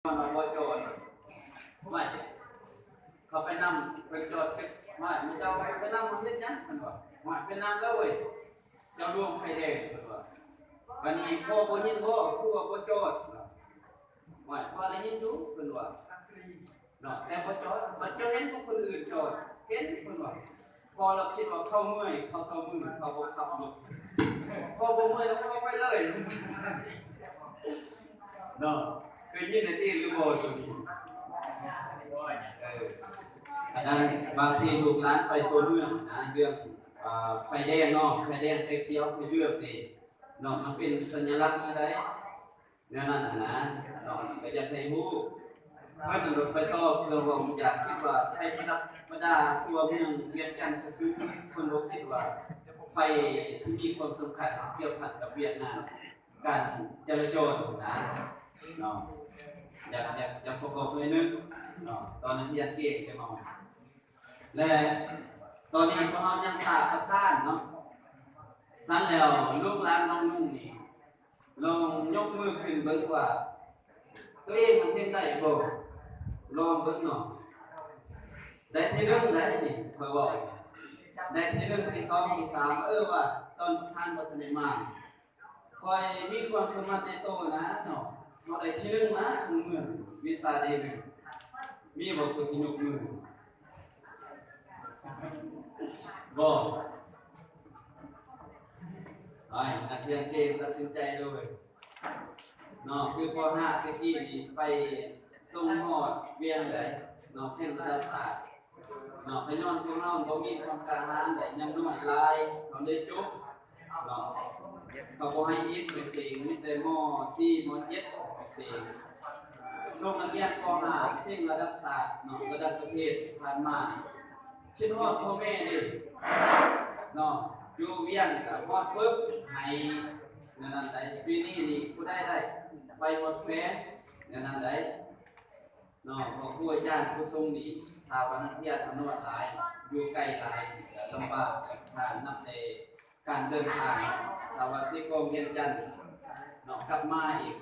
มาบ่โจทย์ไม่เขาไปนำไปโจทย์ไม่มันจะไปนำมันเฮ็ดยังมันว่าไม่ไปนำแล้วเว้ยเจ้าร่วงไฟแดงมันว่าวันนี้พ่อบ่ยินบ่ผู้ว่าบ่โจทย์ไม่พอได้ยินดูเพิ่นว่าเนาะแต่บ่โจทย์มันจะเห็นทุกคนอื่นโจทย์เห็นเพิ่นว่าพอเราคิดว่าเข้าเมื่อยเข้าเซามือเข้าบ่ขับรถพอบ่เมื่อยแล้วก็ไปเลยเนาะเคยยินในที่หรือบ่ตัวนี้อันนั้นบางทีลูกหลานไปตัวเมืองนะเรื่องไฟแดงเนาะไฟแดงไฟเขียวไปเลือกนี่เนาะมันเป็นสัญลักษณ์อะไรแนวนั้นนะเนาะก็จะให้ฮู้เพิ่นรถไฟต่อเพื่อว่าอยากคิดว่าให้ประดาตัวเมืองเวียงจันทร์ซื่อๆคนบ่คิดว่าไฟที่มีความสำคัญเกี่ยวพันกับเวียดนามการจราจรนะเนาะอยากประกอบด้วยนึงเนาะตอนนั้นเรียนเก่งจะมาและตอนนี้พวกเรายังขาดประธานเนาะสั่นแล้วลูกหลานน้องนุ่งนี่ลองยกมือขึ้นเบิ่งว่าตัวเองมันเส้นได้บ่ลองเบิ่งเนาะได้ที่1ได้นี่ค่อยบอกได้ที่1ที่2ที่3ว่าตอนประธานบ่ทันได้มาค่อยมีความสามารถในโตนะเนาะเฮาได้ที่1นะทุกมื้อวิชาใดหนึ่งมีบ่ผู้สิยกมือบ่ไอ้นักเรียนเก่งตัดสินใจเลยเนาะคือป .5 ตะกี้นี่ไปส่งฮอดเวียงได้เนาะเส้นระดับศาสตร์เนาะแต่ย้อนพวกเราบ่มีความกล้าหาญได้ยังน้อยหลายเขาได้จบเนาะเขาบ่ให้อีกไปเสงมีแต่ม .4 ม .7 ไปเสงส่งนักเรียนป .5 เส้นระดับศาสตร์เนาะระดับประเทศผ่านมาคิดฮอดพ่อแม่ดิเนาะอยู่เวียงก็ฮอดปึ๊บให้นั่นได้ปีนี้นี่ผู้ได้ไปหมดแพ้นั่นได้เนาะพอผู้อาจารย์ผู้ทรงนี่ถ้าว่านักเรียนอนุวัตหลายอยู่ไกลหลายลำบากทางนำในการเดินทางถ้าว่าสิโกงเวียงจันทน์เนาะกลับมาอีก